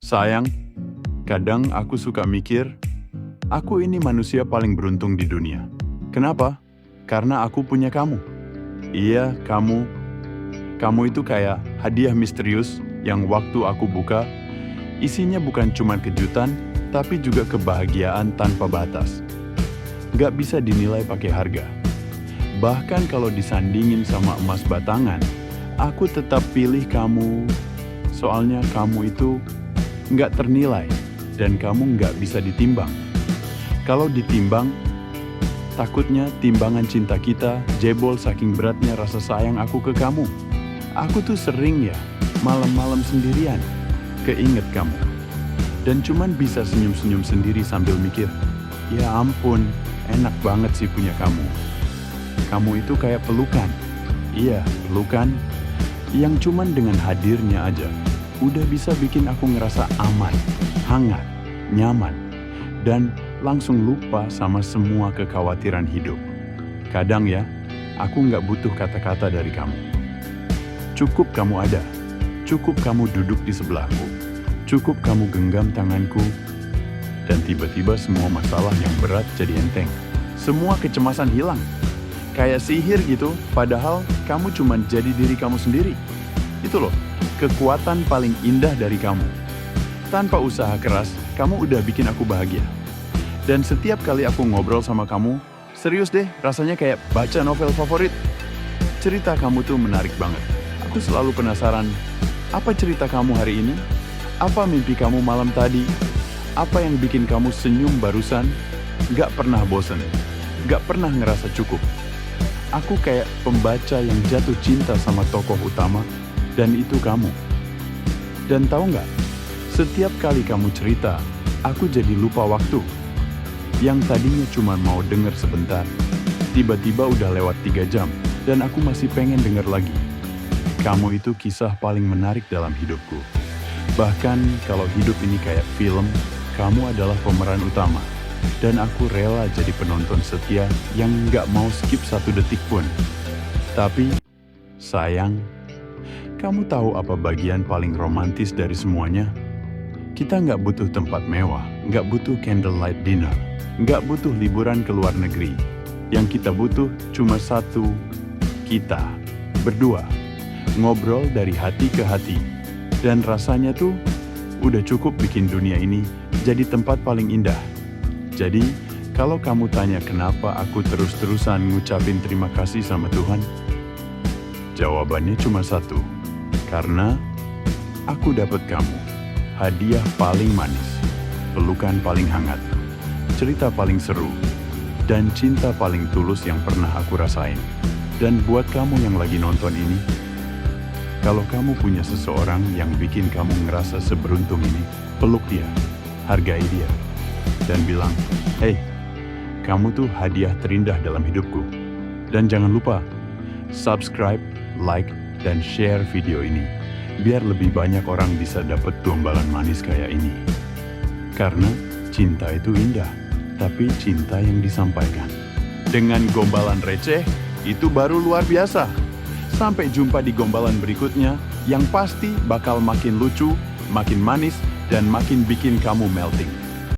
Sayang, kadang aku suka mikir, aku ini manusia paling beruntung di dunia. Kenapa? Karena aku punya kamu. Iya, kamu. Kamu itu kayak hadiah misterius yang waktu aku buka, isinya bukan cuma kejutan, tapi juga kebahagiaan tanpa batas. Gak bisa dinilai pakai harga. Bahkan kalau disandingin sama emas batangan, aku tetap pilih kamu. Soalnya kamu itu nggak ternilai dan kamu nggak bisa ditimbang. Kalau ditimbang, takutnya timbangan cinta kita jebol saking beratnya rasa sayang aku ke kamu. Aku tuh sering ya, malam-malam sendirian, keinget kamu. Dan cuman bisa senyum-senyum sendiri sambil mikir, ya ampun, enak banget sih punya kamu. Kamu itu kayak pelukan. Iya, pelukan yang cuman dengan hadirnya aja udah bisa bikin aku ngerasa aman, hangat, nyaman, dan langsung lupa sama semua kekhawatiran hidup. Kadang ya, aku nggak butuh kata-kata dari kamu. Cukup kamu ada, cukup kamu duduk di sebelahku, cukup kamu genggam tanganku, dan tiba-tiba semua masalah yang berat jadi enteng. Semua kecemasan hilang. Kayak sihir gitu, padahal kamu cuma jadi diri kamu sendiri. Itu loh, kekuatan paling indah dari kamu. Tanpa usaha keras, kamu udah bikin aku bahagia. Dan setiap kali aku ngobrol sama kamu, serius deh, rasanya kayak baca novel favorit. Cerita kamu tuh menarik banget. Aku selalu penasaran, apa cerita kamu hari ini? Apa mimpi kamu malam tadi? Apa yang bikin kamu senyum barusan? Gak pernah bosen, gak pernah ngerasa cukup. Aku kayak pembaca yang jatuh cinta sama tokoh utama, dan itu kamu. Dan tahu nggak? Setiap kali kamu cerita, aku jadi lupa waktu. Yang tadinya cuma mau denger sebentar, tiba-tiba udah lewat 3 jam, dan aku masih pengen denger lagi. Kamu itu kisah paling menarik dalam hidupku. Bahkan kalau hidup ini kayak film, kamu adalah pemeran utama. Dan aku rela jadi penonton setia yang nggak mau skip 1 detik pun. Tapi, sayang, kamu tahu apa bagian paling romantis dari semuanya? Kita nggak butuh tempat mewah, nggak butuh candlelight dinner, nggak butuh liburan ke luar negeri. Yang kita butuh cuma satu, kita berdua. Ngobrol dari hati ke hati. Dan rasanya tuh udah cukup bikin dunia ini jadi tempat paling indah. Jadi, kalau kamu tanya kenapa aku terus-terusan ngucapin terima kasih sama Tuhan, jawabannya cuma satu. Karena aku dapat kamu, hadiah paling manis, pelukan paling hangat, cerita paling seru, dan cinta paling tulus yang pernah aku rasain. Dan buat kamu yang lagi nonton ini, kalau kamu punya seseorang yang bikin kamu ngerasa seberuntung ini, peluk dia, hargai dia, dan bilang, "Hey, kamu tuh hadiah terindah dalam hidupku." Dan jangan lupa, subscribe, like, dan share video ini, biar lebih banyak orang bisa dapat gombalan manis kayak ini. Karena cinta itu indah, tapi cinta yang disampaikan dengan gombalan receh, itu baru luar biasa. Sampai jumpa di gombalan berikutnya, yang pasti bakal makin lucu, makin manis, dan makin bikin kamu melting.